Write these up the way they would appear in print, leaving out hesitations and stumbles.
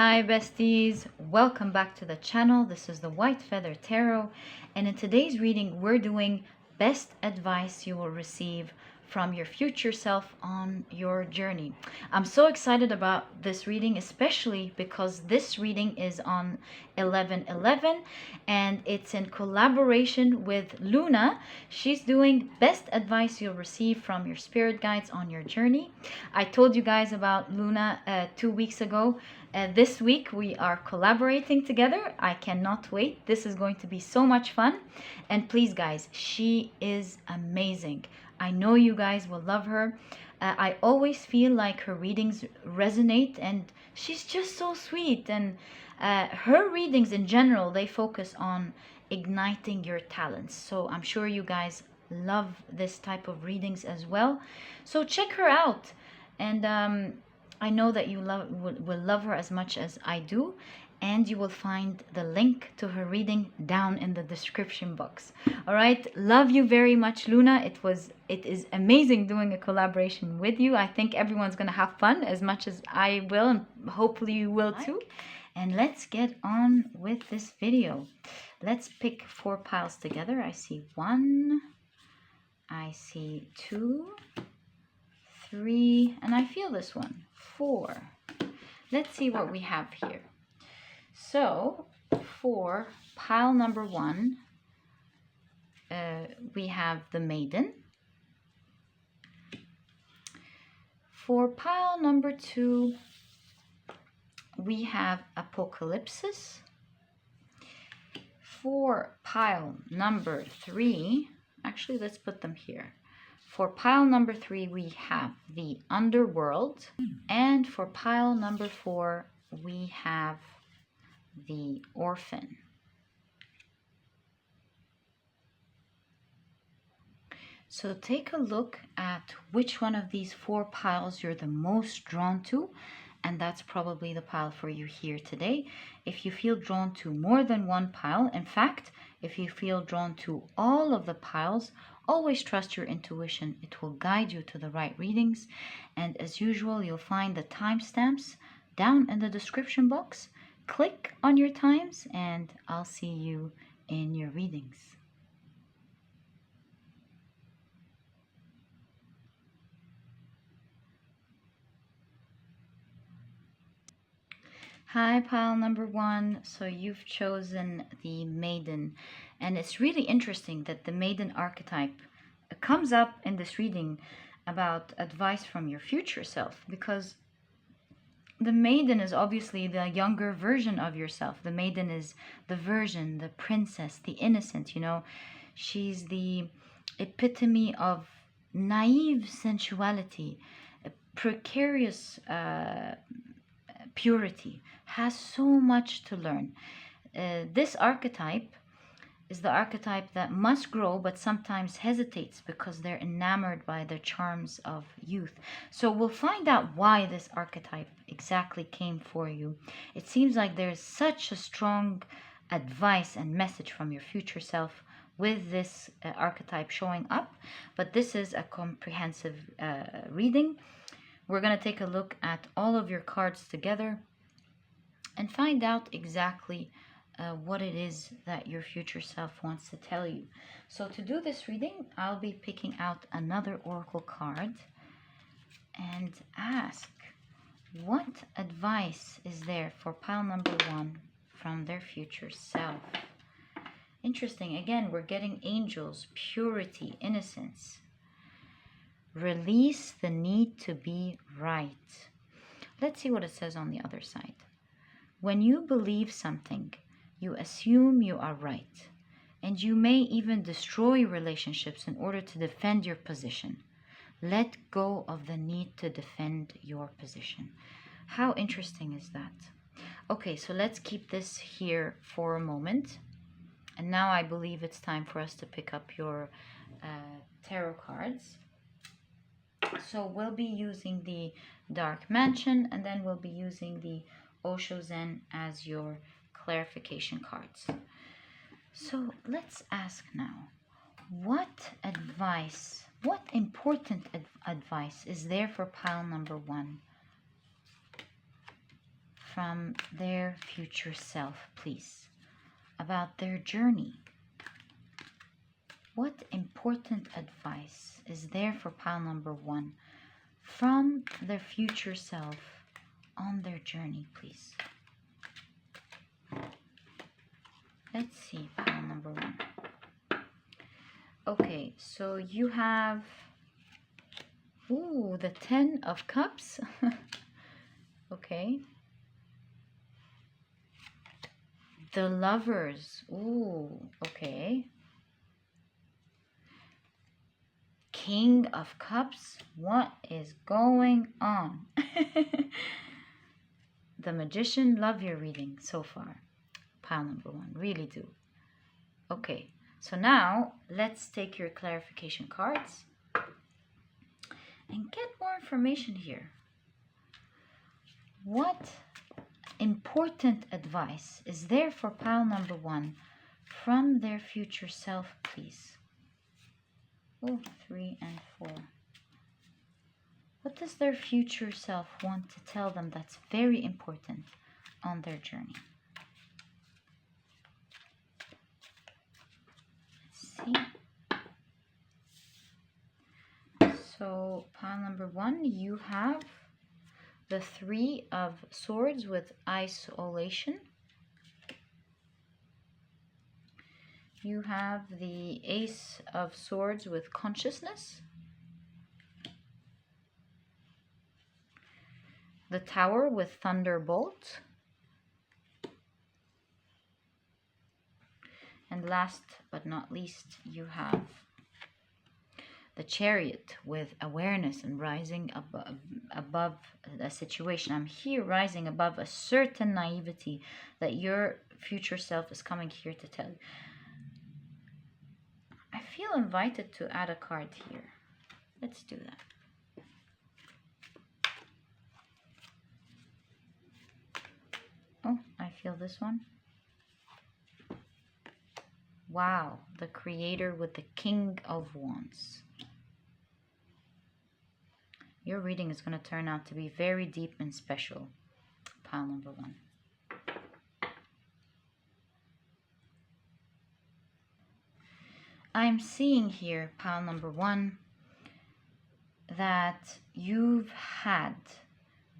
Hi besties, welcome back to the channel. This is the White Feather Tarot, and in today's reading we're doing best advice you will receive from your future self on your journey. I'm so excited about this reading, especially because this reading is on 11/11 and it's in collaboration with Luna. She's doing best advice you'll receive from your spirit guides on your journey. I told you guys about Luna 2 weeks ago. This week we are collaborating together. I cannot wait. This is going to be so much fun. And please guys, she is amazing. I know you guys will love her. I always feel like her readings resonate and she's just so sweet. And her readings in general, they focus on igniting your talents. So I'm sure you guys love this type of readings as well. So check her out. And I know that you will love her as much as I do, and you will find the link to her reading down in the description box. All right, love you very much, Luna. It is amazing doing a collaboration with you. I think everyone's gonna have fun as much as I will, and hopefully you will too. And let's get on with this video. Let's pick 4 piles together. I see 1, I see 2, 3, and I feel this one, 4. Let's see what we have here. So for pile number 1, we have the Maiden. For pile number 2, we have Apocolypsis. For pile number 3, actually let's put them here. For pile number 3, we have the Underworld. And for pile number 4, we have the Orphan. So take a look at which one of these 4 piles you're the most drawn to. And that's probably the pile for you here today. If you feel drawn to more than one pile, in fact, if you feel drawn to all of the piles, always trust your intuition. It will guide you to the right readings. And as usual, you'll find the timestamps down in the description box. Click on your times and I'll see you in your readings. Hi, pile number 1. So you've chosen the Maiden, and it's really interesting that the Maiden archetype comes up in this reading about advice from your future self, because the Maiden is obviously the younger version of yourself. The Maiden is the virgin, the princess, the innocent, you know. She's the epitome of naive sensuality, precarious purity, has so much to learn. This archetype is the archetype that must grow but sometimes hesitates because they're enamored by the charms of youth. So we'll find out why this archetype exactly came for you. It seems like there's such a strong advice and message from your future self with this archetype showing up, but this is a comprehensive reading. We're going to take a look at all of your cards together and find out exactly what it is that your future self wants to tell you. So to do this reading, I'll be picking out another oracle card and ask, what advice is there for pile number 1 from their future self? Interesting. Again, we're getting angels, purity, innocence. Release the need to be right. Let's see what it says on the other side. When you believe something, you assume you are right, and you may even destroy relationships in order to defend your position. Let go of the need to defend your position. How interesting is that? Okay, so let's keep this here for a moment. And now I believe it's time for us to pick up your tarot cards. So we'll be using the Dark Mansion, and then we'll be using the Osho Zen as your clarification cards. So let's ask now, what advice, what important advice is there for pile number 1 from their future self, please, about their journey. What important advice is there for pile number 1 from their future self on their journey, please? Let's see, pile number 1. Okay, so you have, ooh, the 10 of Cups. Okay. The Lovers. Ooh, okay. King of Cups. What is going on? The Magician. Love your reading so far. Pile number 1. Really do. Okay. So now let's take your clarification cards and get more information here. What important advice is there for pile number 1 from their future self, please? Oh, 3 and 4. What does their future self want to tell them that's very important on their journey? Let's see. So, pile number 1, you have the 3 of Swords with isolation. You have the Ace of Swords with consciousness. The Tower with Thunderbolt. And last but not least, you have the Chariot with awareness and rising above a situation. I'm here rising above a certain naivety that your future self is coming here to tell you. I feel invited to add a card here. Let's do that. Oh, I feel this one. Wow, the Creator with the King of Wands. Your reading is going to turn out to be very deep and special. Pile number 1. I'm seeing here, pile number 1, that you've had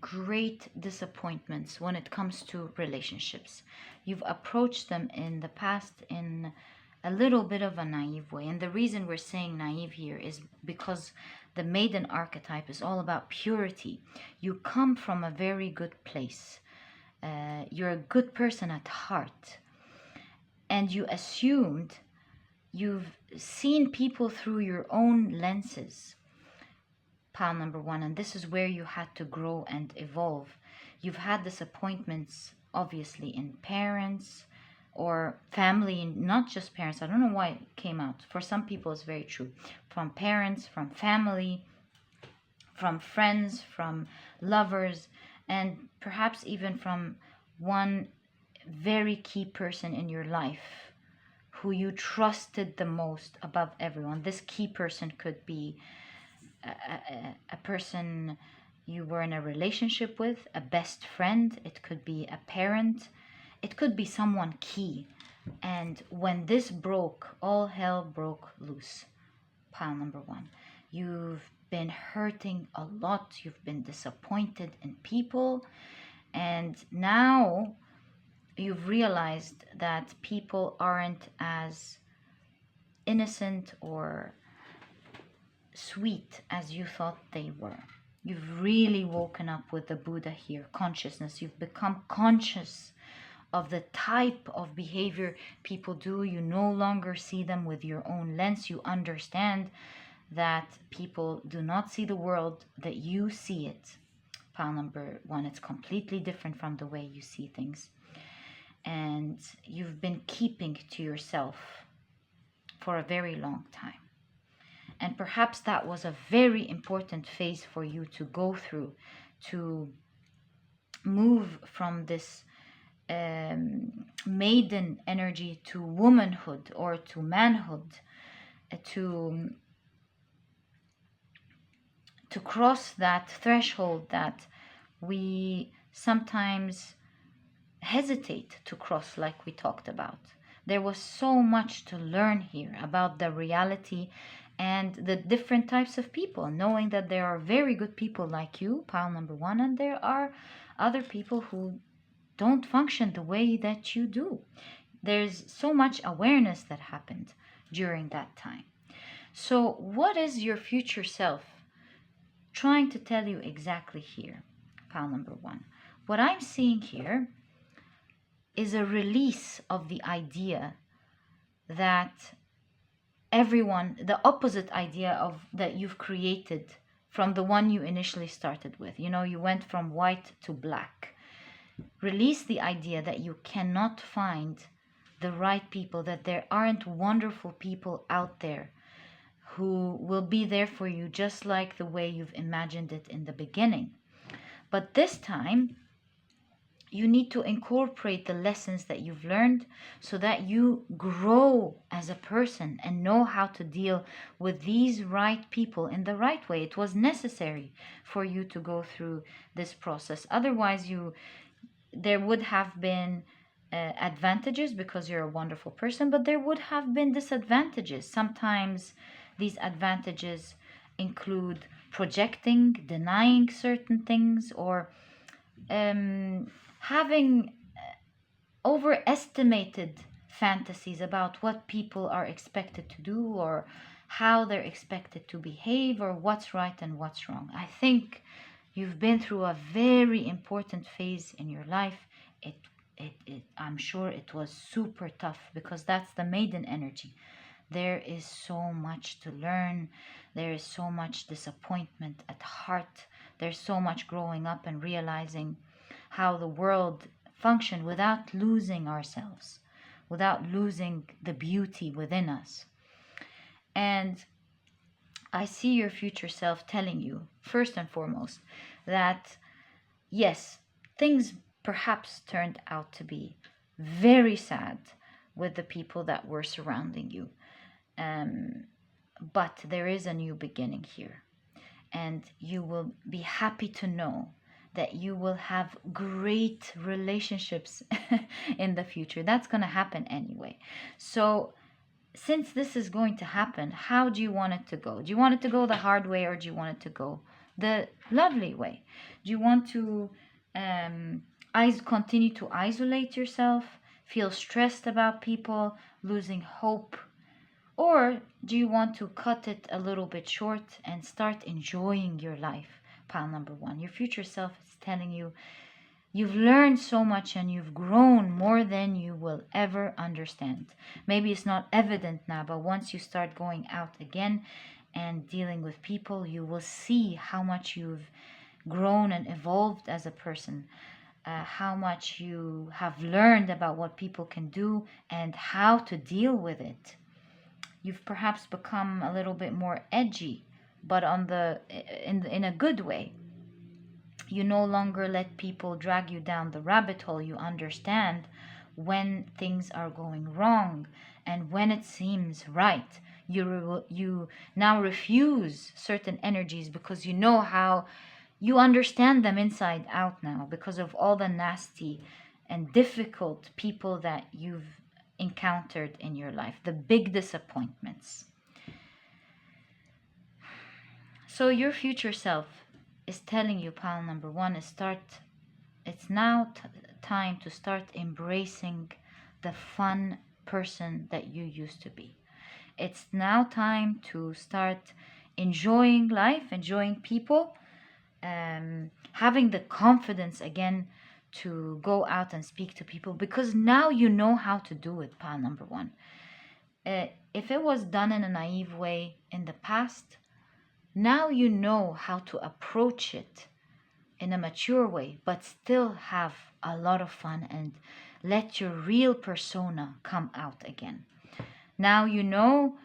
great disappointments when it comes to relationships. You've approached them in the past in a little bit of a naive way. And the reason we're saying naive here is because the Maiden archetype is all about purity. You come from a very good place. You're a good person at heart. And you assumed you've seen people through your own lenses. Pile number 1. And this is where you had to grow and evolve. You've had disappointments, obviously, in parents or family, not just parents. I don't know why it came out. For some people, it's very true. From parents, from family, from friends, from lovers, and perhaps even from one very key person in your life who you trusted the most above everyone. This key person could be a person you were in a relationship with, a best friend. It could be a parent. It could be someone key. And when this broke, all hell broke loose. Pile number 1. You've been hurting a lot. You've been disappointed in people. And now you've realized that people aren't as innocent or sweet as you thought they were. You've really woken up with the Buddha here, consciousness. You've become conscious of the type of behavior people do. You no longer see them with your own lens. You understand that people do not see the world that you see it. Pile number 1, it's completely different from the way you see things. And you've been keeping to yourself for a very long time. And perhaps that was a very important phase for you to go through, to move from this maiden energy to womanhood or to manhood, to cross that threshold that we sometimes hesitate to cross, like we talked about. There was so much to learn here about the reality and the different types of people, knowing that there are very good people like you, pile number one, and there are other people who don't function the way that you do. There's so much awareness that happened during that time. So, what is your future self trying to tell you exactly here, pile number one? What I'm seeing here is a release of the idea that everyone, the opposite idea of that you've created from the one you initially started with. You know, you went from white to black. Release the idea that you cannot find the right people, that there aren't wonderful people out there who will be there for you just like the way you've imagined it in the beginning. But this time, you need to incorporate the lessons that you've learned so that you grow as a person and know how to deal with these right people in the right way. It was necessary for you to go through this process. Otherwise, there would have been advantages because you're a wonderful person, but there would have been disadvantages. Sometimes these advantages include projecting, denying certain things, or having overestimated fantasies about what people are expected to do, or how they're expected to behave, or what's right and what's wrong. I think you've been through a very important phase in your life. I'm sure it was super tough because that's the maiden energy. There is so much to learn. There is so much disappointment at heart. There's so much growing up and realizing how the world functions without losing ourselves, without losing the beauty within us. And I see your future self telling you, first and foremost, that yes, things perhaps turned out to be very sad with the people that were surrounding you. But there is a new beginning here. And you will be happy to know that you will have great relationships in the future. That's going to happen anyway. So, since this is going to happen, how do you want it to go? Do you want it to go the hard way, or do you want it to go the lovely way? Do you want to continue to isolate yourself, feel stressed about people, losing hope? Or do you want to cut it a little bit short and start enjoying your life? Pile number one. Your future self is telling you you've learned so much and you've grown more than you will ever understand. Maybe it's not evident now, but once you start going out again and dealing with people, you will see how much you've grown and evolved as a person. How much you have learned about what people can do and how to deal with it. You've perhaps become a little bit more edgy, but in a good way. You no longer let people drag you down the rabbit hole. You understand when things are going wrong and when it seems right. You now refuse certain energies because you know how you understand them inside out now because of all the nasty and difficult people that you've encountered in your life, the big disappointments. So your future self is telling you, pile number one, it's now time to start embracing the fun person that you used to be. It's now time to start enjoying life, enjoying people, having the confidence again to go out and speak to people, because now you know how to do it, pile number one. If it was done in a naive way in the past, now you know how to approach it in a mature way, but still have a lot of fun and let your real persona come out again. Now you know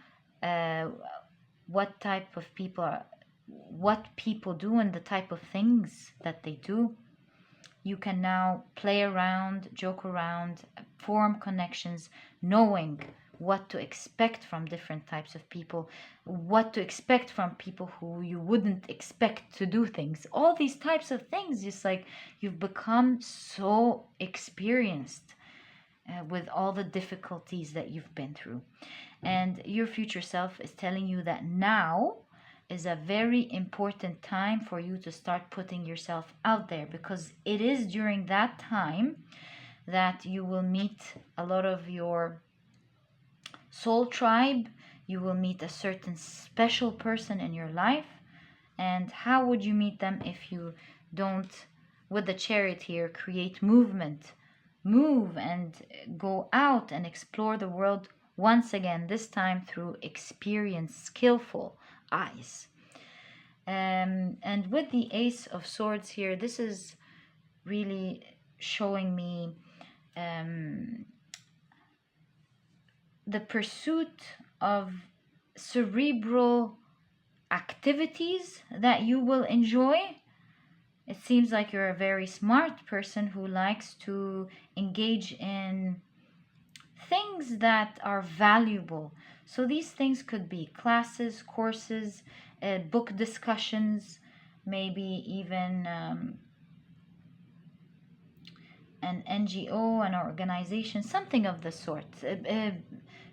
what type of people are, what people do and the type of things that they do. You can now play around, joke around, form connections, knowing what to expect from different types of people, what to expect from people who you wouldn't expect to do things. All these types of things, just like you've become so experienced with all the difficulties that you've been through. And your future self is telling you that now is a very important time for you to start putting yourself out there, because it is during that time that you will meet a lot of your soul tribe. You will meet a certain special person in your life. And how would you meet them if you don't, with the Chariot here, create movement? Move and go out and explore the world once again, this time through experienced, skillful eyes. And with the Ace of Swords here, this is really showing me the pursuit of cerebral activities that you will enjoy. It seems like you're a very smart person who likes to engage in things that are valuable. So these things could be classes, courses, book discussions, maybe even an NGO, an organization, something of the sort.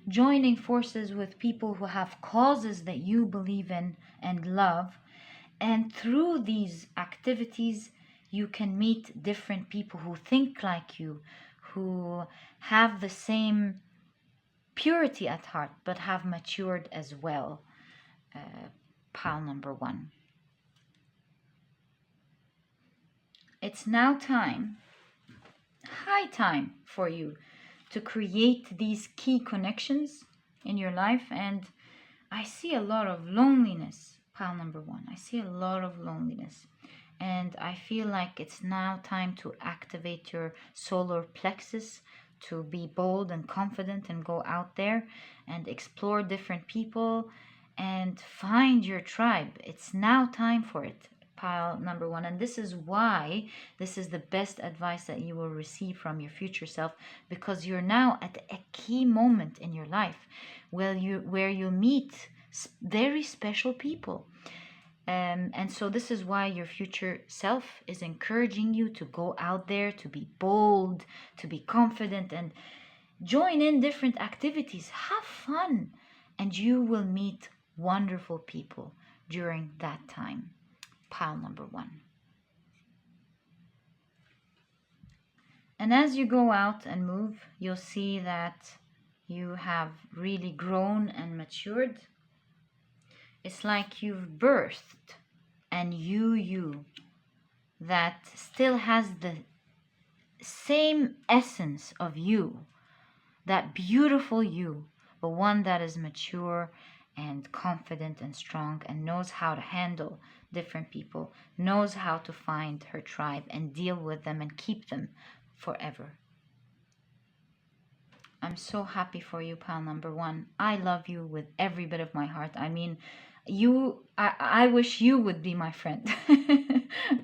Joining forces with people who have causes that you believe in and love. And through these activities, you can meet different people who think like you, who have the same purity at heart, but have matured as well. Pile number 1. It's now time, high time for you to create these key connections in your life. And I see a lot of loneliness. Pile number 1. I see a lot of loneliness. And I feel like it's now time to activate your solar plexus, to be bold and confident and go out there and explore different people and find your tribe. It's now time for it. Pile number 1. And this is why this is the best advice that you will receive from your future self, because you're now at a key moment in your life where you meet very special people. And so this is why your future self is encouraging you to go out there, to be bold, to be confident, and join in different activities. Have fun, and you will meet wonderful people during that time. Pile number 1. And as you go out and move, you'll see that you have really grown and matured. It's like you've birthed and you that still has the same essence of you, that beautiful you, but one that is mature and confident and strong and knows how to handle different people, knows how to find her tribe and deal with them and keep them forever. I'm so happy for you, pile number 1. I love you with every bit of my heart. I mean, I wish you would be my friend.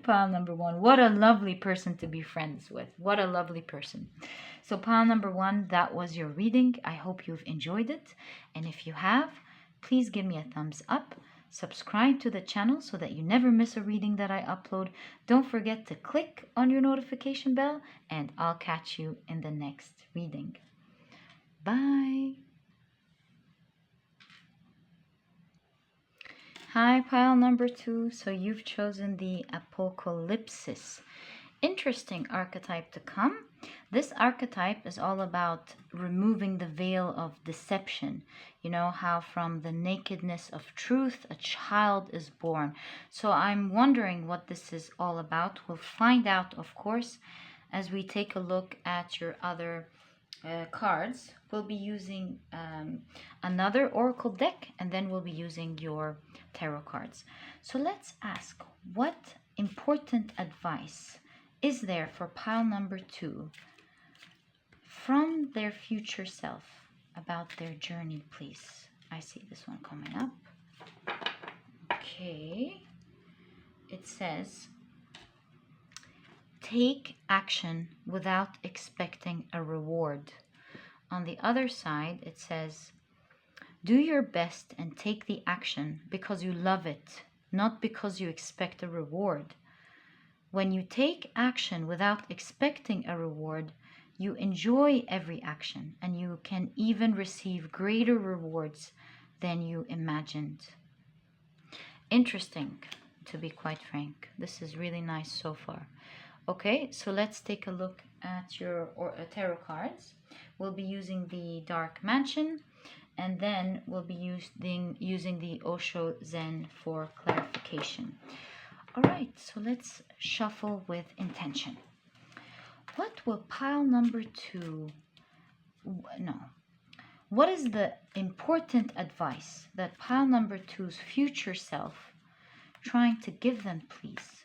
Pile number 1. What a lovely person to be friends with. What a lovely person. So pile number 1, that was your reading. I hope you've enjoyed it. And if you have, please give me a thumbs up. Subscribe to the channel so that you never miss a reading that I upload. Don't forget to click on your notification bell, and I'll catch you in the next reading. Bye. Hi, pile number 2. So you've chosen the Apocolypsis. Interesting archetype to come. This archetype is all about removing the veil of deception. You know how from the nakedness of truth a child is born. So I'm wondering what this is all about. We'll find out, of course, as we take a look at your other cards. We'll be using another oracle deck, and then we'll be using your tarot cards. So let's ask, what important advice is there for pile number 2 from their future self about their journey, please? I see this one coming up. Okay. It says, take action without expecting a reward. on the other side, it says, do your best and take the action because you love it, not because you expect a reward. When you take action without expecting a reward, you enjoy every action and you can even receive greater rewards than you imagined. Interesting, to be quite frank. This is really nice so far. Okay, so let's take a look at your tarot cards. We'll be using the Dark Mansion, and then we'll be using the Osho Zen for clarification. All right, so let's shuffle with intention. What will pile number 2, what is the important advice that pile number 2's future self trying to give them, please,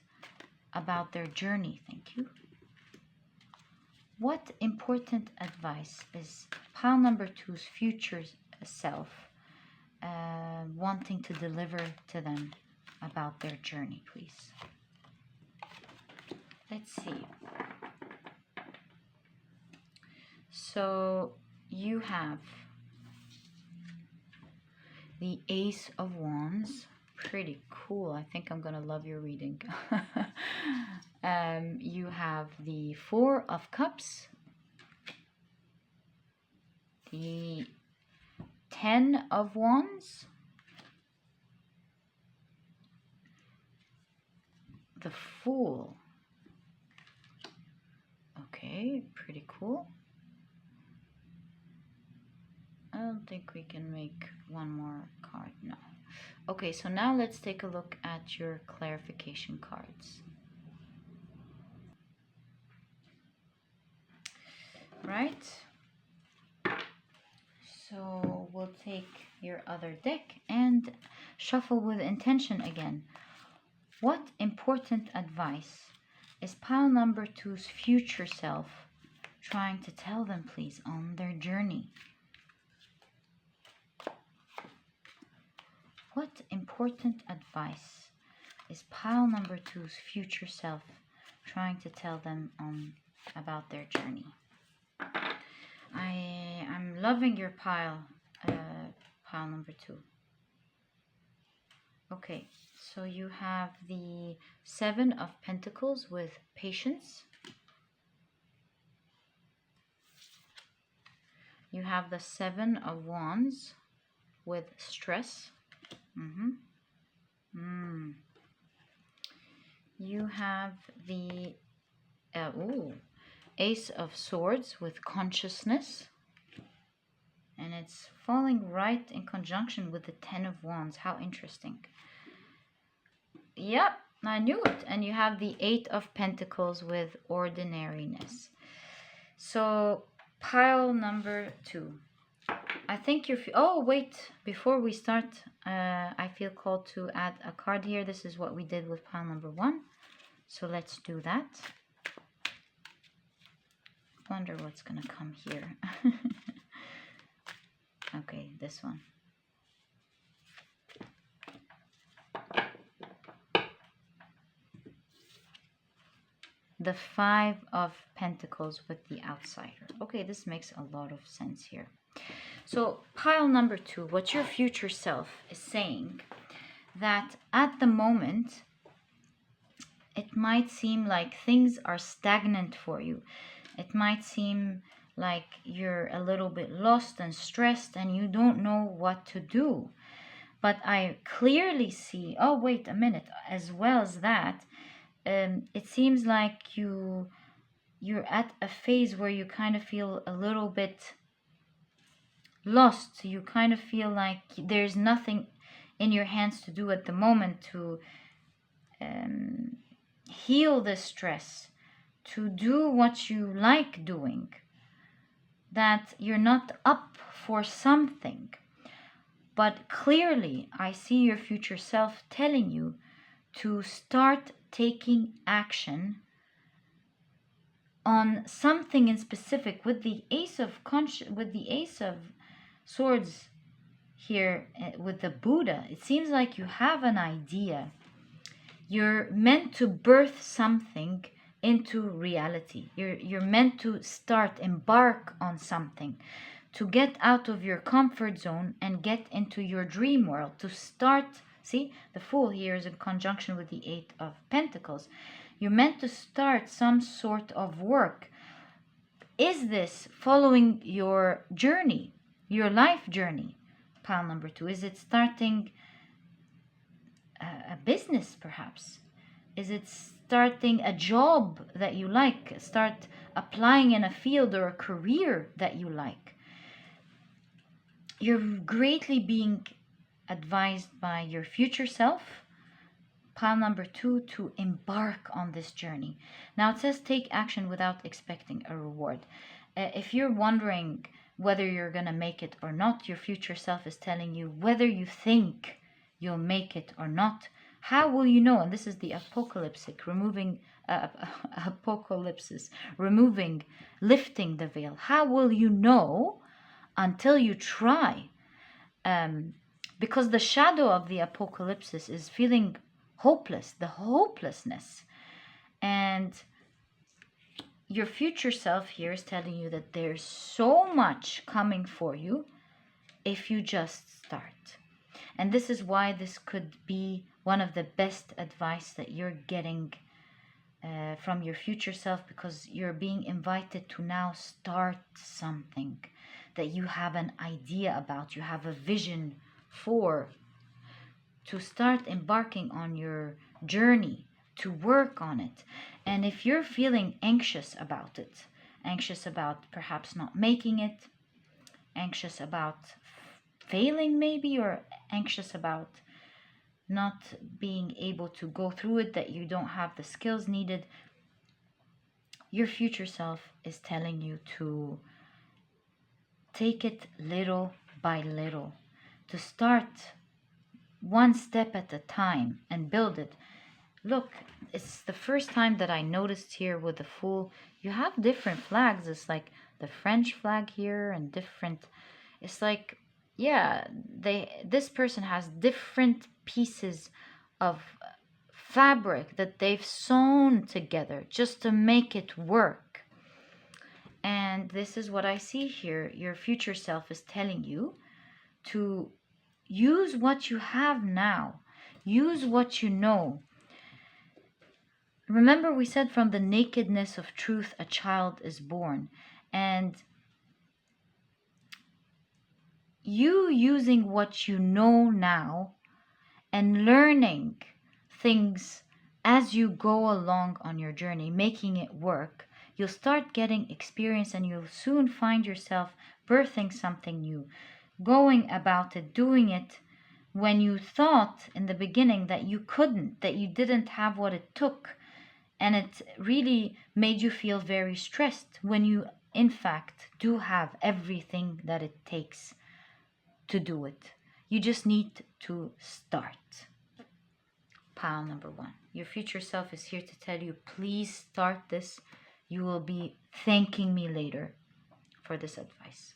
about their journey? Thank you. What important advice is pile number 2's future self wanting to deliver to them about their journey, please? Let's see. So you have the Ace of Wands. Pretty cool. I think I'm gonna love your reading. You have the Four of Cups, the Ten of Wands, the Fool. Okay, pretty cool. I don't think we can make one more card. No. Okay, so now let's take a look at your clarification cards. Right? So we'll take your other deck and shuffle with intention again. What important advice is pile number 2's future self trying to tell them, please, on their journey? What important advice is pile number 2's future self trying to tell them about their journey? I'm loving your pile number 2. Okay, so you have the Seven of Pentacles with patience. You have the Seven of Wands with stress. You have the Ace of Swords with consciousness, and it's falling right in conjunction with the Ten of Wands. How interesting. Yep, I knew it. And you have the Eight of Pentacles with ordinariness. So pile number 2. I think you're... Oh, wait. Before we start, I feel called to add a card here. This is what we did with pile number 1. So let's do that. Wonder what's going to come here. Okay, this one. The Five of Pentacles with the Outsider. Okay, this makes a lot of sense here. So pile number 2, what your future self is saying, that at the moment, it might seem like things are stagnant for you. It might seem like you're a little bit lost and stressed and you don't know what to do. But I clearly see, oh, wait a minute, as well as that, it seems like you're at a phase where you kind of feel a little bit lost. You kind of feel like there's nothing in your hands to do at the moment to heal the stress, to do what you like doing, that you're not up for something. But clearly, I see your future self telling you to start taking action on something in specific. With the Ace of Swords here, with the Buddha, it seems like you have an idea. You're meant to birth something into reality. You're meant to embark on something, to get out of your comfort zone and get into your dream world, to start. See, the Fool here is in conjunction with the Eight of Pentacles. You're meant to start some sort of work. Is this following your journey, your life journey? Pile number 2. Is it starting a business, perhaps? Is it starting a job that you like? Start applying in a field or a career that you like? You're greatly being advised by your future self, pile number 2, to embark on this journey. Now it says take action without expecting a reward. If you're wondering whether you're going to make it or not, your future self is telling you whether you think you'll make it or not. How will you know? And this is the Apocolypsis, lifting the veil. How will you know until you try? Because the shadow of the Apocolypsis is feeling hopeless, the hopelessness. And your future self here is telling you that there's so much coming for you if you just start. And this is why this could be one of the best advice that you're getting from your future self, because you're being invited to now start something that you have an idea about, you have a vision for, to start embarking on your journey, to work on it. And if you're feeling anxious about it, anxious about perhaps not making it, anxious about failing maybe, or anxious about not being able to go through it, that you don't have the skills needed, your future self is telling you to take it little by little, to start one step at a time and build it. Look, it's the first time that I noticed here with the Fool, you have different flags. It's like the French flag here and different, it's like, yeah, this person has different pieces of fabric that they've sewn together just to make it work. And this is what I see here. Your future self is telling you to use what you have now. Use what you know. Remember, we said from the nakedness of truth a child is born. And you using what you know now and learning things as you go along on your journey, making it work, you'll start getting experience, and you'll soon find yourself birthing something new, going about it, doing it when you thought in the beginning that you couldn't, that you didn't have what it took, and it really made you feel very stressed, when you in fact do have everything that it takes to do it. You just need to start. Pile number 1. Your future self is here to tell you, please start this. You will be thanking me later for this advice.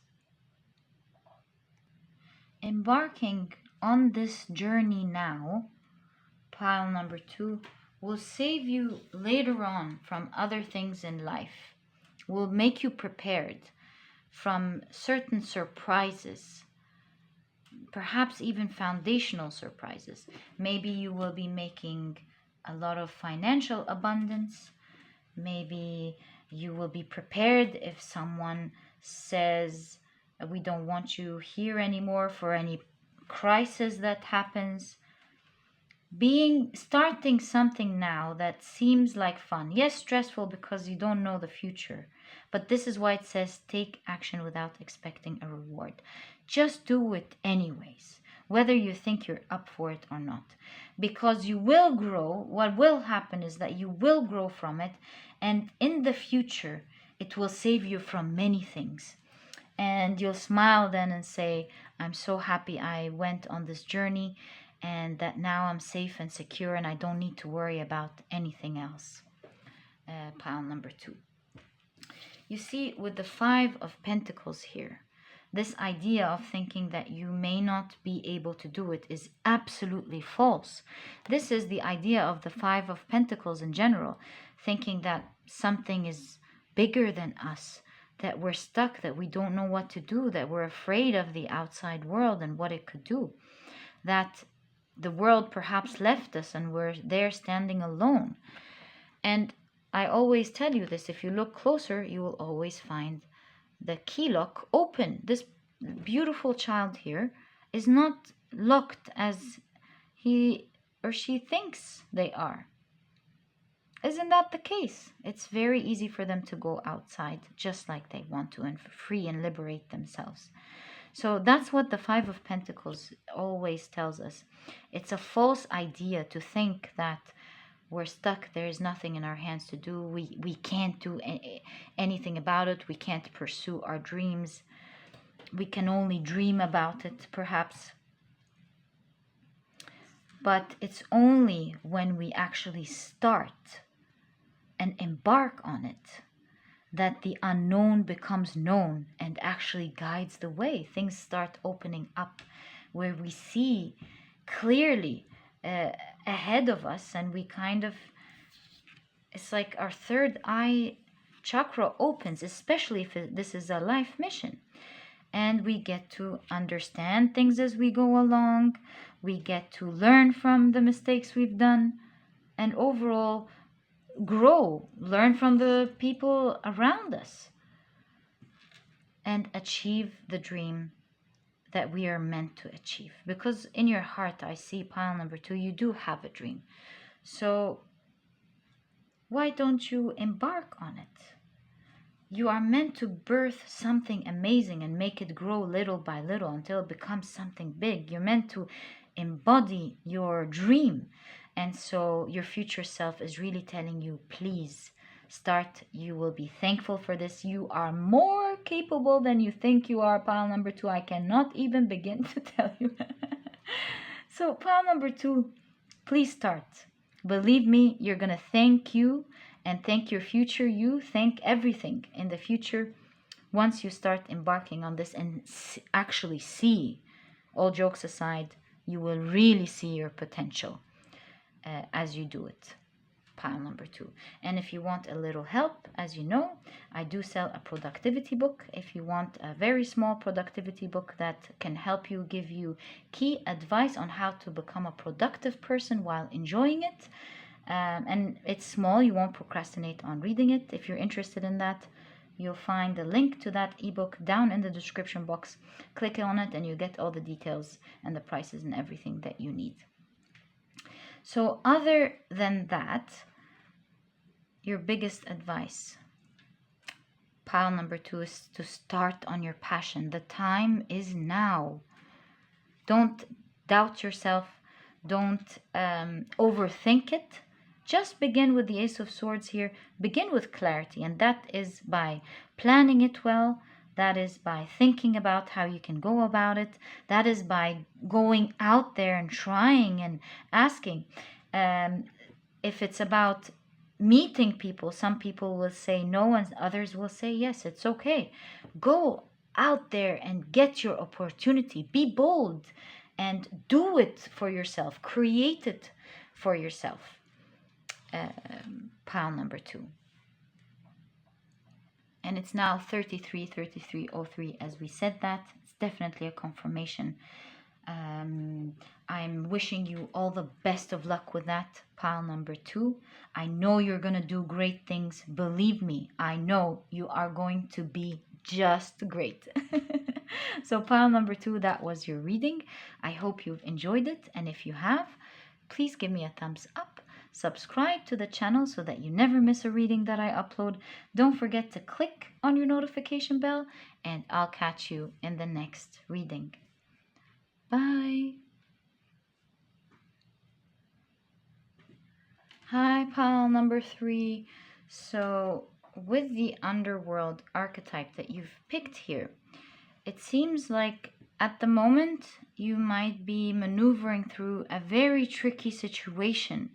Embarking on this journey now, pile number 2, will save you later on from other things in life, will make you prepared from certain surprises, perhaps even foundational surprises. Maybe you will be making a lot of financial abundance. Maybe you will be prepared if someone says, we don't want you here anymore, for any crisis that happens. Starting something now that seems like fun. Yes, stressful because you don't know the future. But this is why it says take action without expecting a reward. Just do it anyways, whether you think you're up for it or not. Because you will grow. What will happen is that you will grow from it. And in the future, it will save you from many things. And you'll smile then and say, I'm so happy I went on this journey, and that now I'm safe and secure and I don't need to worry about anything else. Pile number 2. You see, with the 5 of Pentacles here, this idea of thinking that you may not be able to do it is absolutely false. This is the idea of the 5 of Pentacles in general, thinking that something is bigger than us, that we're stuck, that we don't know what to do, that we're afraid of the outside world and what it could do, that the world perhaps left us and we're there standing alone. And I always tell you this, if you look closer, you will always find the key lock open. This beautiful child here is not locked as he or she thinks they are. Isn't that the case? It's very easy for them to go outside just like they want to and free and liberate themselves. So that's what the Five of Pentacles always tells us. It's a false idea to think that we're stuck, there is nothing in our hands to do, we can't do anything about it, we can't pursue our dreams, we can only dream about it perhaps. But it's only when we actually start and embark on it that the unknown becomes known and actually guides the way. Things start opening up where we see clearly ahead of us, and we kind of, it's like our third eye chakra opens, especially if this is a life mission. And we get to understand things as we go along. We get to learn from the mistakes we've done, and overall grow, learn from the people around us, and achieve the dream that we are meant to achieve. Because in your heart, I see pile number 2, you do have a dream. So why don't you embark on it? You are meant to birth something amazing and make it grow little by little until it becomes something big. You're meant to embody your dream. And so your future self is really telling you, please start. You will be thankful for this. You are more capable than you think you are, pile number 2. I cannot even begin to tell you. So pile number 2, please start. Believe me, you're going to thank you and thank your future you. Thank everything in the future once you start embarking on this and actually see, all jokes aside, you will really see your potential as you do it, pile number 2. And if you want a little help, as you know, I do sell a productivity book. If you want a very small productivity book that can help you, give you key advice on how to become a productive person while enjoying it, and it's small, you won't procrastinate on reading it. If you're interested in that, you'll find the link to that ebook down in the description box. Click on it and you get all the details and the prices and everything that you need. So other than that, your biggest advice, pile number 2, is to start on your passion. The time is now. Don't doubt yourself. Don't overthink it. Just begin with the Ace of Swords here. Begin with clarity, and that is by planning it well. That is by thinking about how you can go about it. That is by going out there and trying and asking. If it's about meeting people, some people will say no and others will say yes. It's okay. Go out there and get your opportunity. Be bold and do it for yourself. Create it for yourself. Pile number 2. And it's now 33:03:03 as we said that. It's definitely a confirmation. I'm wishing you all the best of luck with that, pile number 2. I know you're going to do great things. Believe me, I know you are going to be just great. So pile number 2, that was your reading. I hope you've enjoyed it. And if you have, please give me a thumbs up. Subscribe to the channel so that you never miss a reading that I upload. Don't forget to click on your notification bell, and I'll catch you in the next reading. Bye. Hi, pile number 3. So with the Underworld archetype that you've picked here, it seems like at the moment you might be maneuvering through a very tricky situation.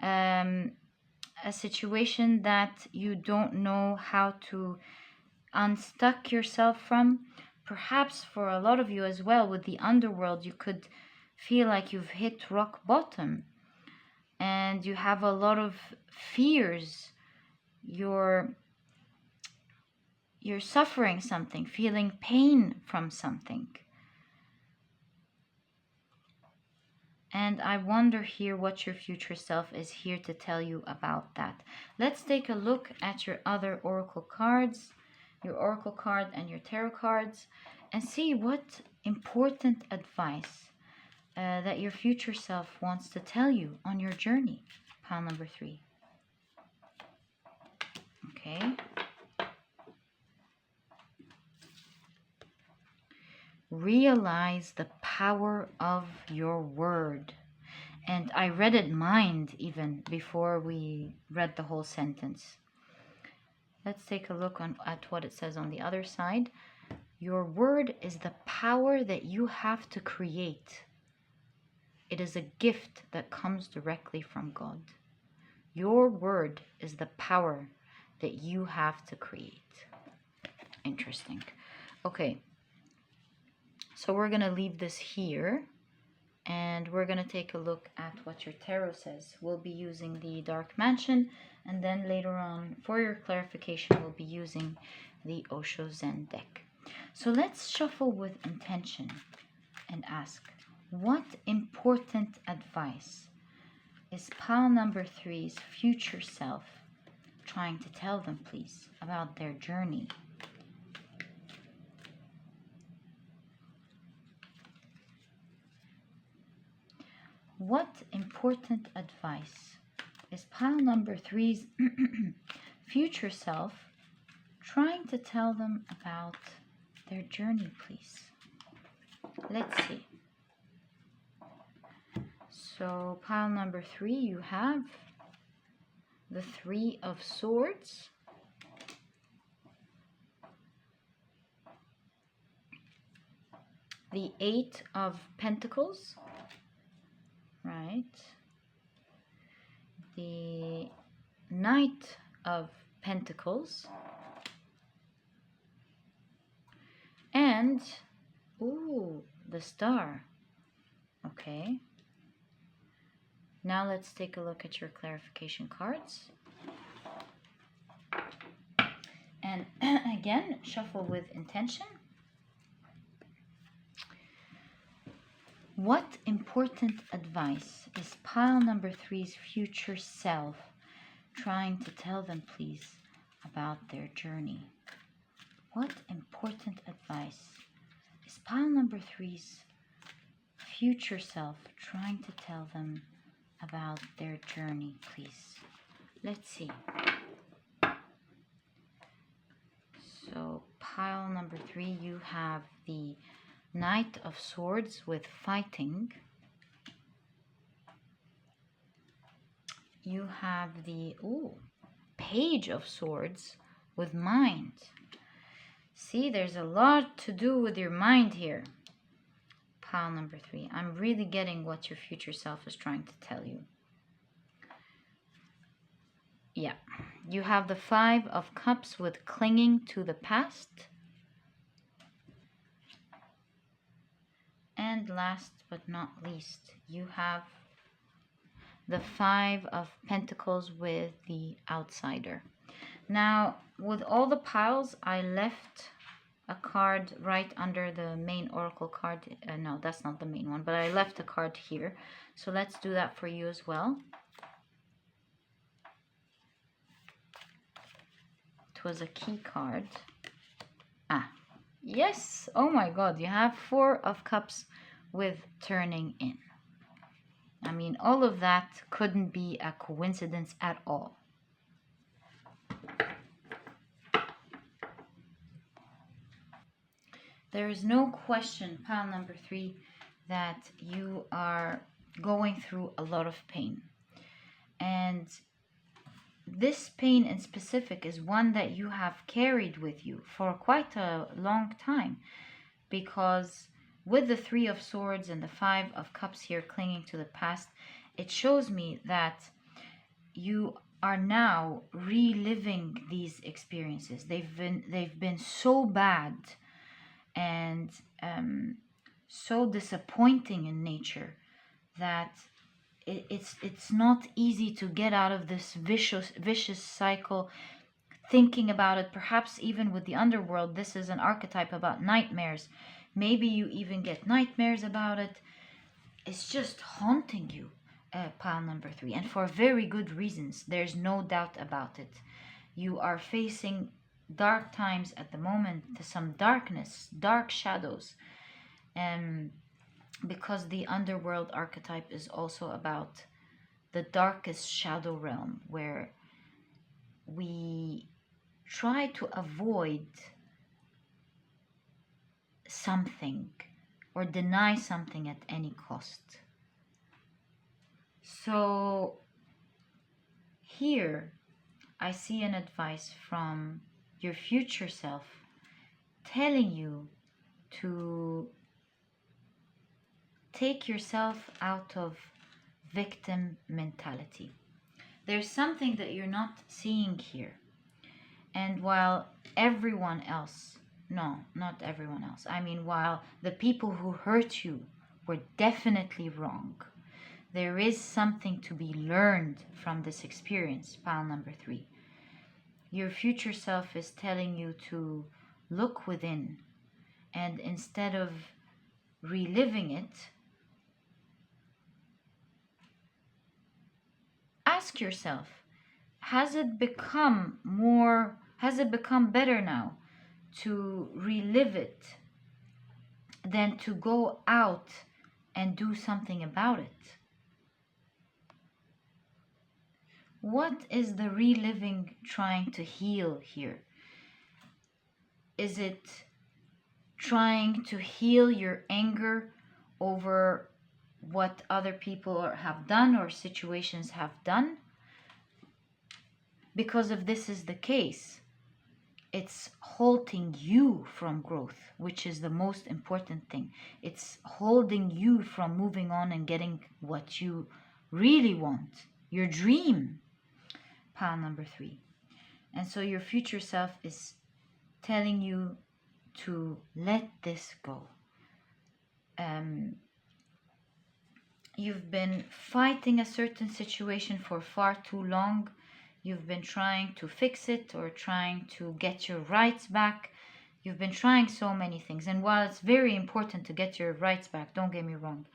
A situation that you don't know how to unstuck yourself from. Perhaps for a lot of you as well, with the Underworld, you could feel like you've hit rock bottom and you have a lot of fears you're suffering something, feeling pain from something. And I wonder here what your future self is here to tell you about that. Let's take a look at your other oracle cards, your oracle card and your tarot cards, and see what important advice that your future self wants to tell you on your journey. Pile number 3. Okay. Realize the power of your word. And I read it mind even before we read the whole sentence. Let's take a look at what it says on the other side. Your word is the power that you have to create. It is a gift that comes directly from God. Your word is the power that you have to create. Interesting. Okay. So we're going to leave this here, and we're going to take a look at what your tarot says. We'll be using the Dark Mansion, and then later on, for your clarification, we'll be using the Osho Zen deck. So let's shuffle with intention and ask, what important advice is pile number 3's future self trying to tell them, please, about their journey? What important advice is pile number 3's future self trying to tell them about their journey, please? Let's see. So pile number 3, you have the 3 of Swords, the 8 of Pentacles, right? The Knight of Pentacles, and the Star. Okay. Now let's take a look at your clarification cards. And again, shuffle with intention. What important advice is pile number 3's future self trying to tell them, please, about their journey? What important advice is pile number 3's future self trying to tell them about their journey, please? Let's see. So pile number 3, you have the Knight of Swords with fighting. You have the Page of Swords with mind. See, there's a lot to do with your mind here. Pile number 3. I'm really getting what your future self is trying to tell you. Yeah. You have the 5 of Cups with clinging to the past. And last but not least, you have the 5 of Pentacles with the Outsider. Now, with all the piles, I left a card right under the main oracle card. No, that's not the main one, but I left a card here. So let's do that for you as well. It was a key card. Yes, oh my god, you have 4 of Cups with turning in. I mean, all of that couldn't be a coincidence at all. There is no question, pile number 3, that you are going through a lot of pain. And this pain in specific is one that you have carried with you for quite a long time, because with the 3 of Swords and the 5 of Cups here clinging to the past, it shows me that you are now reliving these experiences. They've been so bad and so disappointing in nature that it's not easy to get out of this vicious cycle, thinking about it. Perhaps even with the underworld, this is an archetype about nightmares. Maybe you even get nightmares about it. It's just haunting you, pile number 3, and for very good reasons. There's no doubt about it. You are facing dark times at the moment, some darkness, dark shadows, and because the underworld archetype is also about the darkest shadow realm, where we try to avoid something or deny something at any cost. So here I see an advice from your future self telling you to take yourself out of victim mentality. There's something that you're not seeing here. And while everyone else, no, not everyone else, I mean, while the people who hurt you were definitely wrong, there is something to be learned from this experience, pile number 3. Your future self is telling you to look within, and instead of reliving it, ask yourself, has it become better now to relive it than to go out and do something about it? What is the reliving trying to heal here? Is it trying to heal your anger over what other people have done or situations have done? Because if this is the case, it's halting you from growth, which is the most important thing. It's holding you from moving on and getting what you really want, your dream, pile number 3. And so your future self is telling you to let this go. You've been fighting a certain situation for far too long. You've been trying to fix it or trying to get your rights back. You've been trying so many things. And while it's very important to get your rights back, don't get me wrong,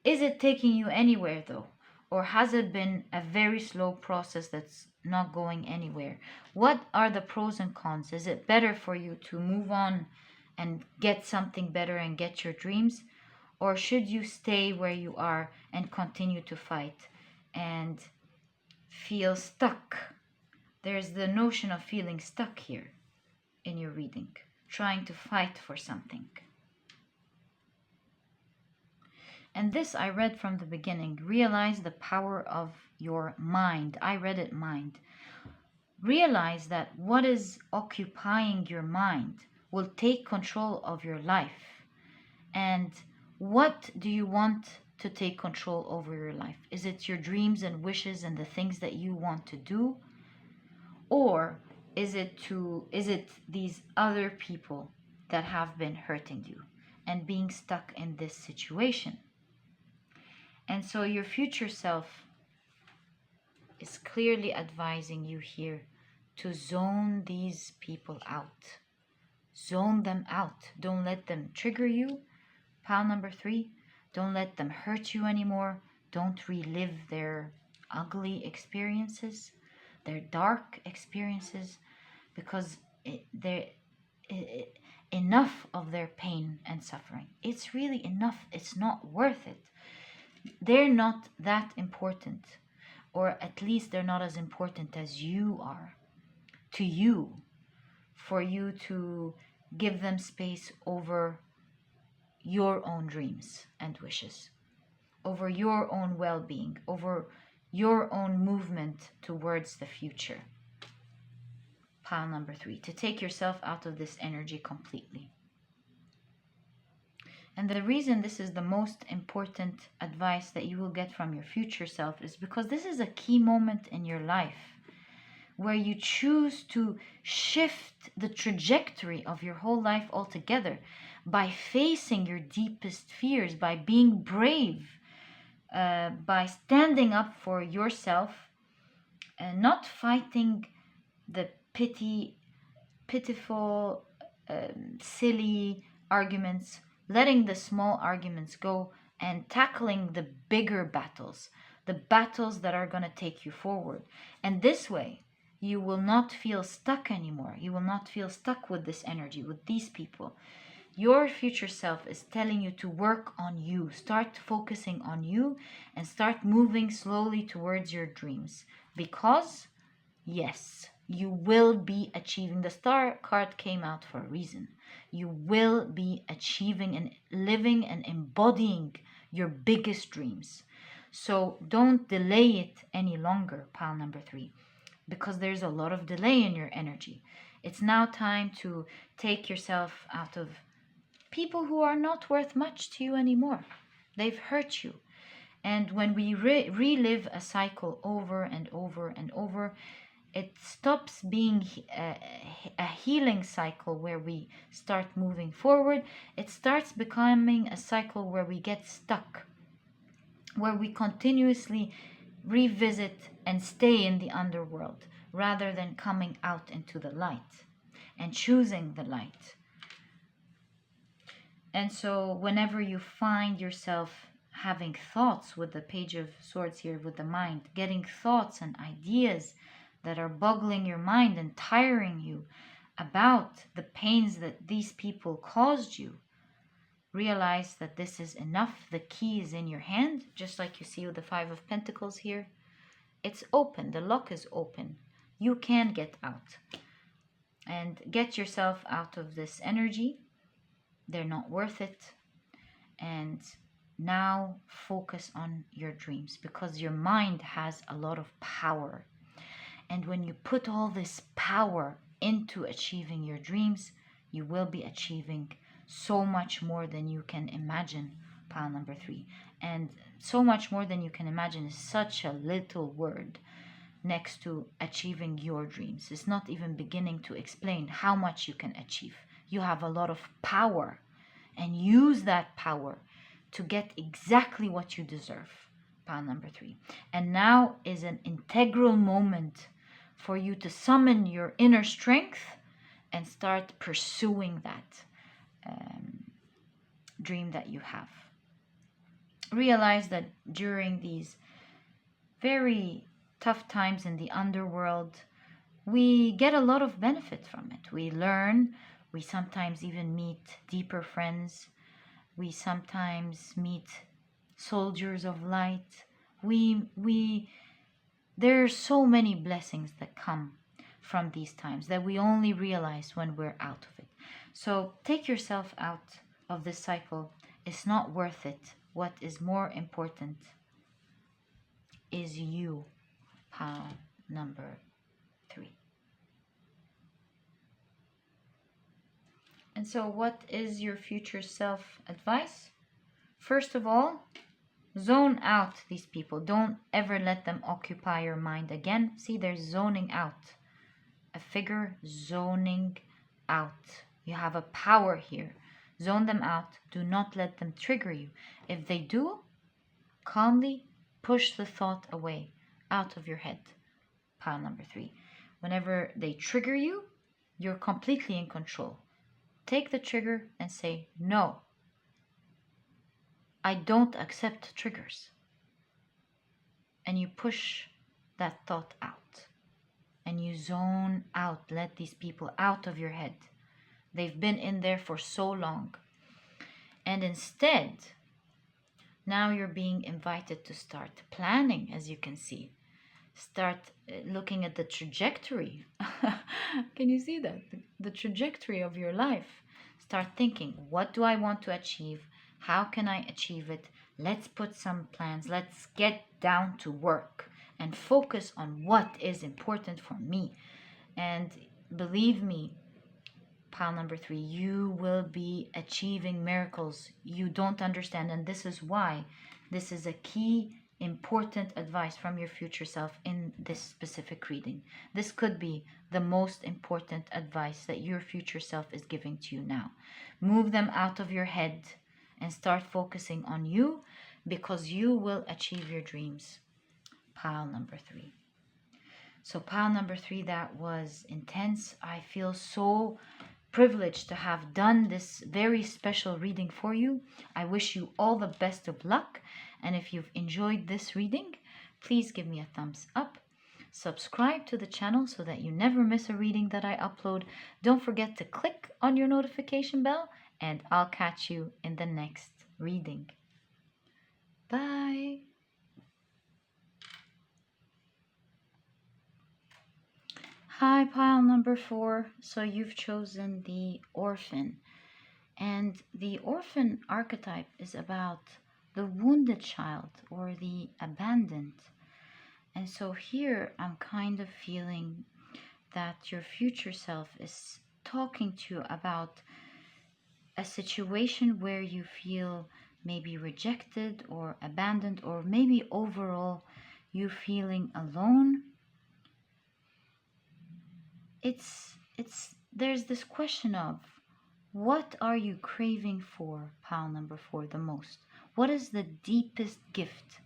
is it taking you anywhere though? Or has it been a very slow process that's not going anywhere? What are the pros and cons? Is it better for you to move on and get something better and get your dreams? Or should you stay where you are and continue to fight and feel stuck? There's the notion of feeling stuck here in your reading, trying to fight for something. And this I read from the beginning. Realize the power of your mind. I read it mind. Realize that what is occupying your mind will take control of your life. And what do you want to take control over your life? Is it your dreams and wishes and the things that you want to do? Or is it these other people that have been hurting you and being stuck in this situation? And so your future self is clearly advising you here to zone these people out. Zone them out. Don't let them trigger you. Pile number 3, don't let them hurt you anymore. Don't relive their ugly experiences, their dark experiences, because enough of their pain and suffering. It's really enough. It's not worth it. They're not that important, or at least they're not as important as you are to you, for you to give them space over your own dreams and wishes, over your own well-being, over your own movement towards the future. Pile number 3, to take yourself out of this energy completely. And the reason this is the most important advice that you will get from your future self is because this is a key moment in your life where you choose to shift the trajectory of your whole life altogether by facing your deepest fears, by being brave, by standing up for yourself and not fighting the pitiful, silly arguments, letting the small arguments go and tackling the bigger battles, the battles that are going to take you forward. And this way, you will not feel stuck anymore. You will not feel stuck with this energy, with these people. Your future self is telling you to work on you. Start focusing on you and start moving slowly towards your dreams. Because, yes, you will be achieving. The star card came out for a reason. You will be achieving and living and embodying your biggest dreams. So don't delay it any longer, pile number 3, because there's a lot of delay in your energy. It's now time to take yourself out of people who are not worth much to you anymore. They've hurt you. And when we relive a cycle over and over and over, it stops being a healing cycle where we start moving forward. It starts becoming a cycle where we get stuck, where we continuously revisit and stay in the underworld rather than coming out into the light and choosing the light. And so whenever you find yourself having thoughts with the Page of Swords here, with the mind, getting thoughts and ideas that are boggling your mind and tiring you about the pains that these people caused you, realize that this is enough. The key is in your hand, just like you see with the 5 of Pentacles here. It's open. The lock is open. You can get out. And get yourself out of this energy. They're not worth it. And now focus on your dreams, because your mind has a lot of power. And when you put all this power into achieving your dreams, you will be achieving so much more than you can imagine, pile number 3. And so much more than you can imagine is such a little word next to achieving your dreams. It's not even beginning to explain how much you can achieve. You have a lot of power, and use that power to get exactly what you deserve, pile number 3. And now is an integral moment for you to summon your inner strength and start pursuing that dream that you have. Realize that during these very tough times in the underworld, we get a lot of benefit from it. We learn. We sometimes even meet deeper friends. We sometimes meet soldiers of light. There are so many blessings that come from these times that we only realize when we're out of it. So take yourself out of this cycle. It's not worth it. What is more important is you, pile number 3. And so what is your future self advice? First of all, zone out these people. Don't ever let them occupy your mind again. See, they're zoning out. A figure zoning out. You have a power here. Zone them out. Do not let them trigger you. If they do, calmly push the thought away, out of your head. Pile number 3. Whenever they trigger you, you're completely in control. Take the trigger and say, no, I don't accept triggers. And you push that thought out. And you zone out. Let these people out of your head. They've been in there for so long. And instead, now you're being invited to start planning, as you can see. Start looking at the trajectory. Can you see that? The trajectory of your life. Start thinking, what do I want to achieve? How can I achieve it? Let's put some plans. Let's get down to work and focus on what is important for me. And believe me, pile number 3, you will be achieving miracles you don't understand. And this is why this is a key important advice from your future self in this specific reading. This could be the most important advice that your future self is giving to you now. Move them out of your head and start focusing on you. because you will achieve your dreams. Pile number 3. So pile number 3, that was intense. I feel so privileged to have done this very special reading for you. I wish you all the best of luck. And if you've enjoyed this reading, please give me a thumbs up. Subscribe to the channel so that you never miss a reading that I upload. Don't forget to click on your notification bell, and I'll catch you in the next reading. Bye. Hi, pile number 4. So you've chosen the Orphan. And the Orphan archetype is about the wounded child or the abandoned. And so here I'm kind of feeling that your future self is talking to you about a situation where you feel maybe rejected or abandoned, or maybe overall you feeling alone. There's this question of, what are you craving for, pile number 4, the most? What is the deepest gift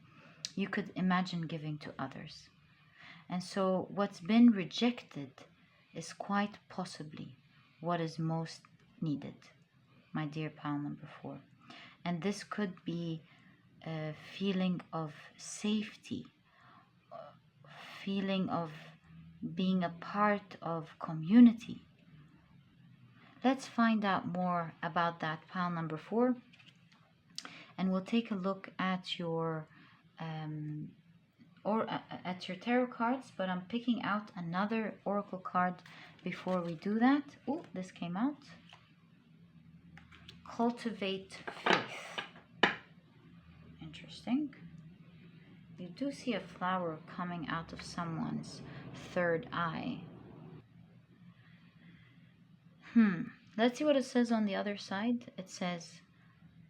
you could imagine giving to others? And so what's been rejected is quite possibly what is most needed, my dear pile number 4. And this could be a feeling of safety, feeling of being a part of community. Let's find out more about that, pile number 4, and we'll take a look at your at your tarot cards. But I'm picking out another oracle card before we do that. Oh, this came out. Cultivate faith. Interesting. You do see a flower coming out of someone's third eye. Let's see what it says on the other side. It says,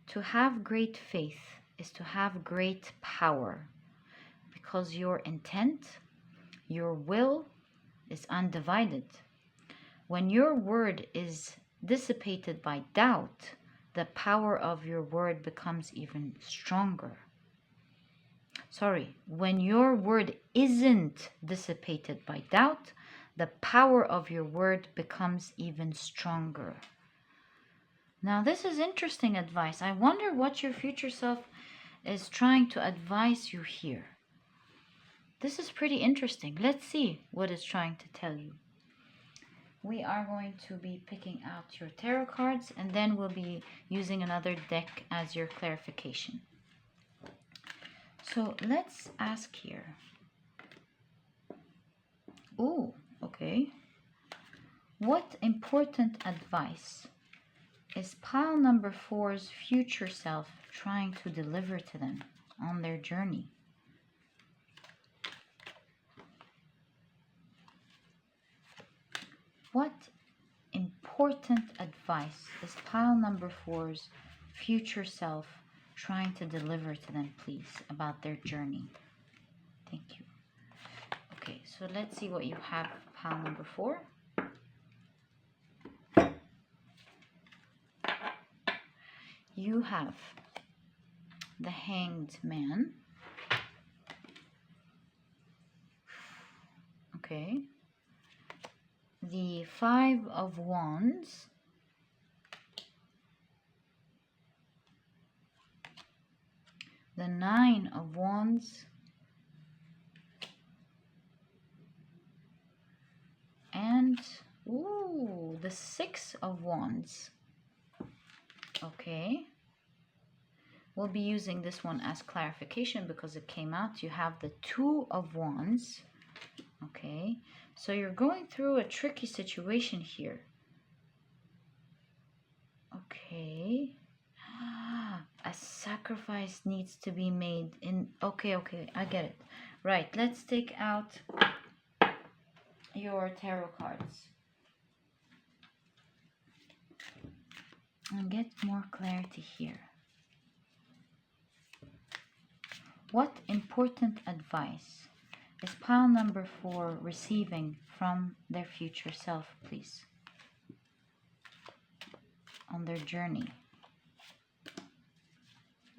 to have great faith is to have great power, because your intent, your will is undivided. When your word is dissipated by doubt, the power of your word becomes even stronger. Sorry, when your word isn't dissipated by doubt, the power of your word becomes even stronger. Now, this is interesting advice. I wonder what your future self is trying to advise you here. This is pretty interesting. Let's see what it's trying to tell you. We are going to be picking out your tarot cards, and then we'll be using another deck as your clarification. So let's ask here. Oh, okay. What important advice is pile number 4's future self trying to deliver to them on their journey? What important advice is pile number 4's future self trying to deliver to them, please, about their journey? Thank you. Okay, so let's see what you have, pile number 4. You have the Hanged Man. Okay. The 5 of Wands. The 9 of Wands. And, ooh, the 6 of Wands. Okay. We'll be using this one as clarification because it came out. You have the 2 of Wands. Okay. So you're going through a tricky situation here. Okay. A sacrifice needs to be made in... Okay, I get it. Right, let's take out your tarot cards and get more clarity here. What important advice is pile number 4 receiving from their future self, please, on their journey?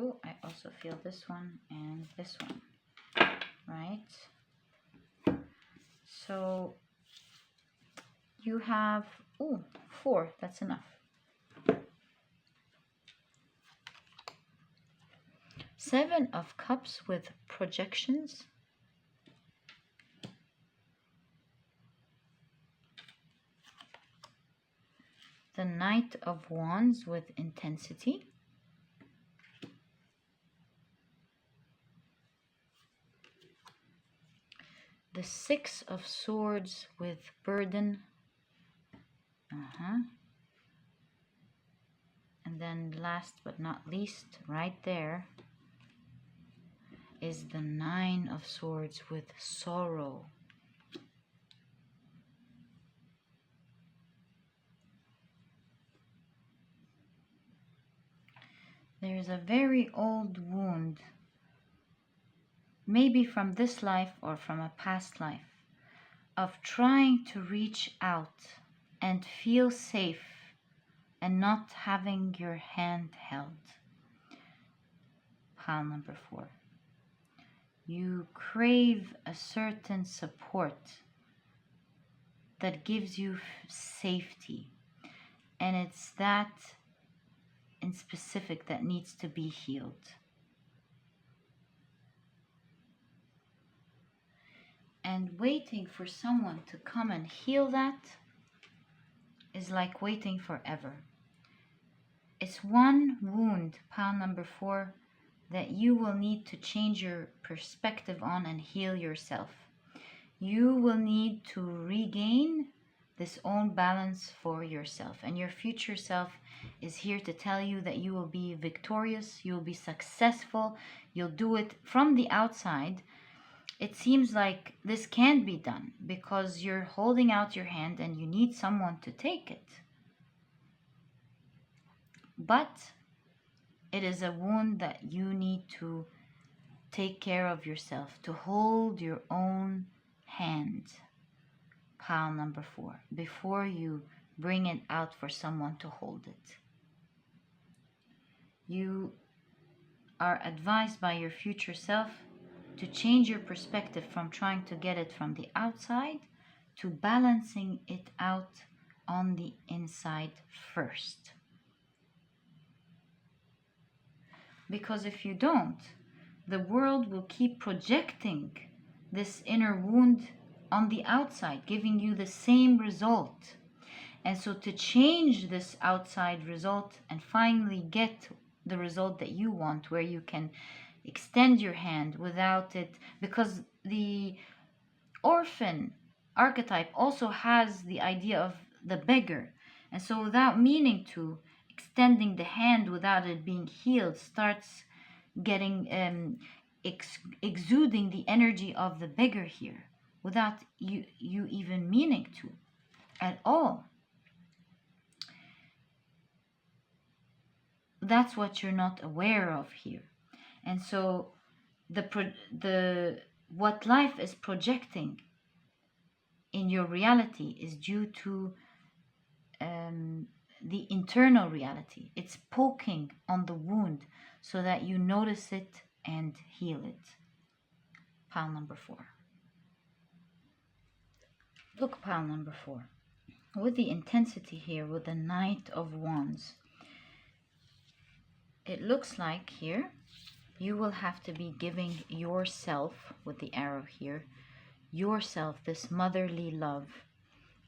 Oh, I also feel this one and this one, right? So you have, oh, 4, that's enough. 7 of Cups with projections. The Knight of Wands with intensity. The 6 of Swords with burden. And then last but not least, right there, is the 9 of Swords with sorrow. There is a very old wound, maybe from this life or from a past life, of trying to reach out and feel safe and not having your hand held. Pile number 4. You crave a certain support that gives you safety, and it's that in specific that needs to be healed. And waiting for someone to come and heal that is like waiting forever. It's one wound, pile number 4, that you will need to change your perspective on and heal yourself. You will need to regain this own balance for yourself. And your future self is here to tell you that you will be victorious, you will be successful, you'll do it from the outside. It seems like this can't be done because you're holding out your hand and you need someone to take it. But it is a wound that you need to take care of yourself, to hold your own hand, pile number 4, before you bring it out for someone to hold it. You are advised by your future self to change your perspective from trying to get it from the outside to balancing it out on the inside first. Because if you don't, the world will keep projecting this inner wound on the outside, giving you the same result. And so to change this outside result and finally get the result that you want, where you can extend your hand without it, because the Orphan archetype also has the idea of the beggar. And so without meaning to, extending the hand without it being healed starts getting exuding the energy of the beggar here without you even meaning to at all. That's what you're not aware of here. And so what life is projecting in your reality is due to the internal reality. It's poking on the wound so that you notice it and heal it. Pile number 4. Look, pile number 4. With the intensity here, with the Knight of Wands, it looks like here you will have to be giving yourself, with the arrow here, yourself this motherly love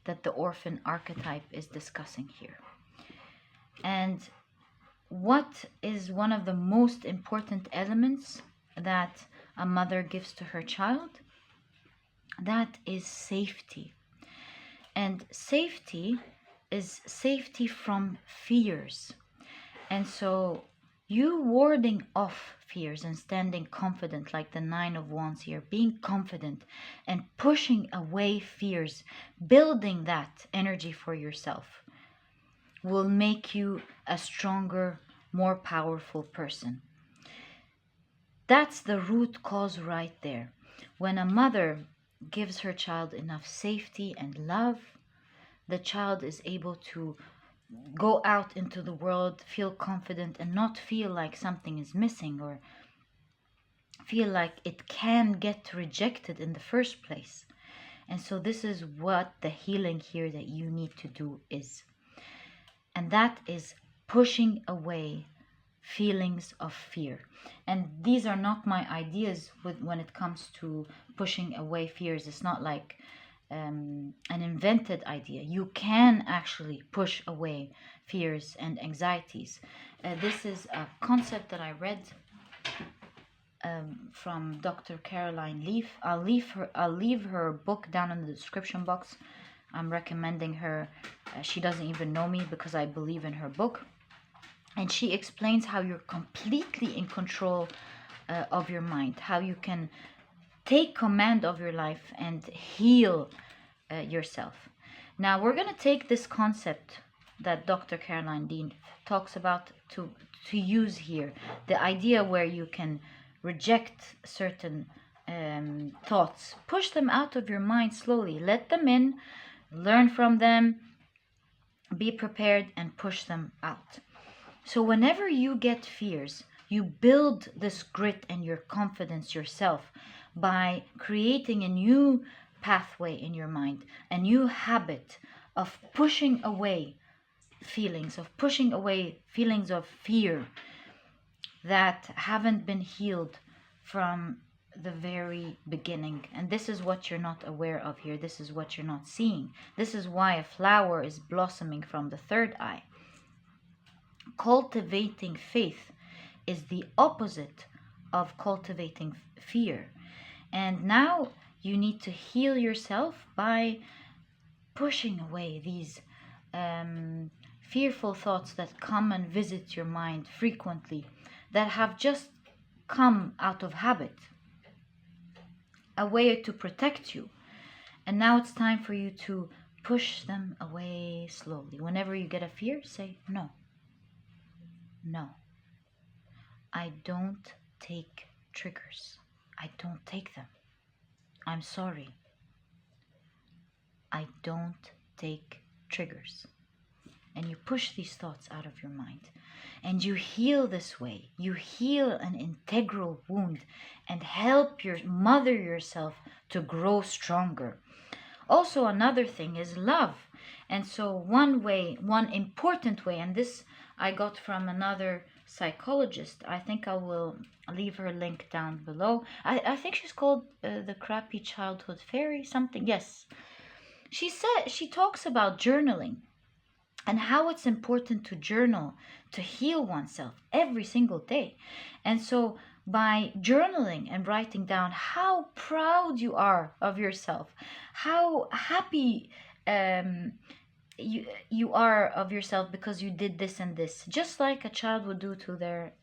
that the Orphan archetype is discussing here. And what is one of the most important elements that a mother gives to her child? That is safety. And safety is safety from fears. And so you warding off fears and standing confident, like the 9 of Wands here, being confident and pushing away fears, building that energy for yourself, will make you a stronger, more powerful person. That's the root cause right there. When a mother gives her child enough safety and love, the child is able to go out into the world, feel confident, and not feel like something is missing, or feel like it can get rejected in the first place. And so this is what the healing here that you need to do is. And that is pushing away feelings of fear. And these are not my ideas when it comes to pushing away fears. It's not like an invented idea. You can actually push away fears and anxieties. This is a concept that I read from Dr. Caroline Leaf. I'll leave her book down in the description box. I'm recommending her. She doesn't even know me because I believe in her book. And she explains how you're completely in control of your mind, how you can take command of your life and heal yourself. Now, we're going to take this concept that Dr. Caroline Dean talks about to use here. The idea where you can reject certain thoughts, push them out of your mind slowly, let them in, learn from them, be prepared, and push them out. So whenever you get fears, you build this grit and your confidence yourself by creating a new pathway in your mind, a new habit of pushing away feelings, of fear that haven't been healed from the very beginning. And this is what you're not aware of here. This is what you're not seeing. This is why a flower is blossoming from the third eye. Cultivating faith is the opposite of cultivating fear. And now you need to heal yourself by pushing away these fearful thoughts that come and visit your mind frequently, that have just come out of habit, a way to protect you. And now it's time for you to push them away slowly. Whenever you get a fear, say no. No, I don't take triggers. I don't take them. I'm sorry. I don't take triggers. And you push these thoughts out of your mind. And you heal this way. You heal an integral wound and help your mother yourself to grow stronger. Also, another thing is love. And so one important way, and this I got from another psychologist. I think I will leave her link down below. I think she's called the Crappy Childhood Fairy, something. Yes. She talks about journaling and how it's important to journal to heal oneself every single day. And so by journaling and writing down how proud you are of yourself, how happy you are of yourself because you did this and this, just like a child would do to their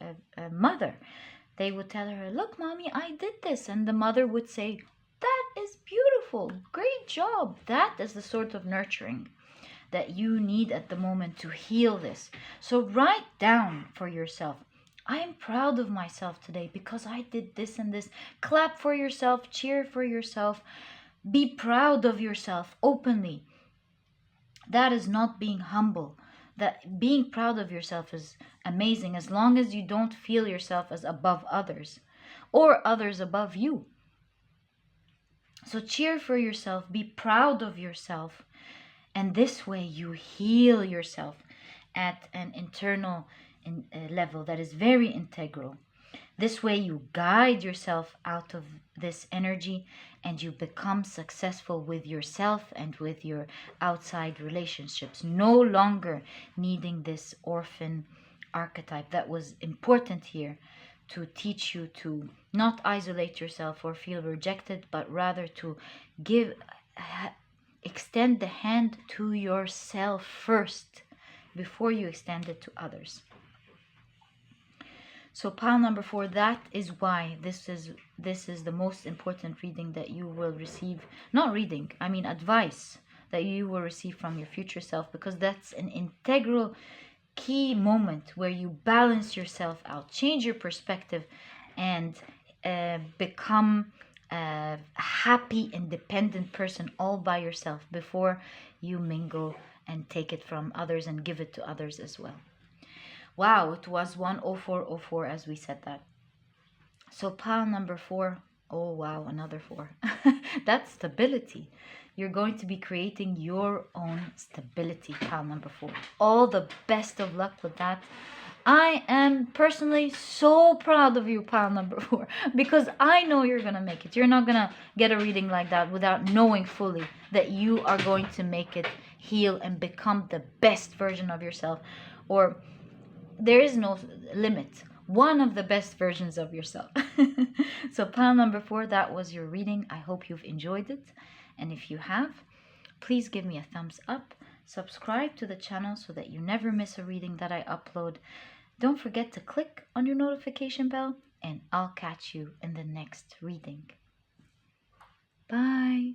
mother. They would tell her, look, mommy, I did this. And the mother would say, that is beautiful. Great job. That is the sort of nurturing that you need at the moment to heal this. So write down for yourself, I am proud of myself today because I did this and this. Clap for yourself, cheer for yourself, be proud of yourself openly. That is not being humble. That being proud of yourself is amazing as long as you don't feel yourself as above others or others above you. So cheer for yourself, be proud of yourself, and this way you heal yourself at an internal level that is very integral. This way you guide yourself out of this energy and you become successful with yourself and with your outside relationships, no longer needing this orphan archetype. That was important here to teach you to not isolate yourself or feel rejected, but rather to extend the hand to yourself first before you extend it to others. So pile number 4, that is why this is the most important reading that you will receive. Not reading, I mean advice that you will receive from your future self, because that's an integral key moment where you balance yourself out, change your perspective, and become a happy, independent person all by yourself before you mingle and take it from others and give it to others as well. Wow, it was 10404 as we said that. So pile number 4, oh wow, another 4. That's stability. You're going to be creating your own stability, pile number 4. All the best of luck with that. I am personally so proud of you, pile number 4, because I know you're going to make it. You're not going to get a reading like that without knowing fully that you are going to make it, heal, and become the best version of yourself. Or there is no limit. One of the best versions of yourself. So pile number 4, that was your reading. I hope you've enjoyed it. And if you have, please give me a thumbs up. Subscribe to the channel so that you never miss a reading that I upload. Don't forget to click on your notification bell, and I'll catch you in the next reading. Bye.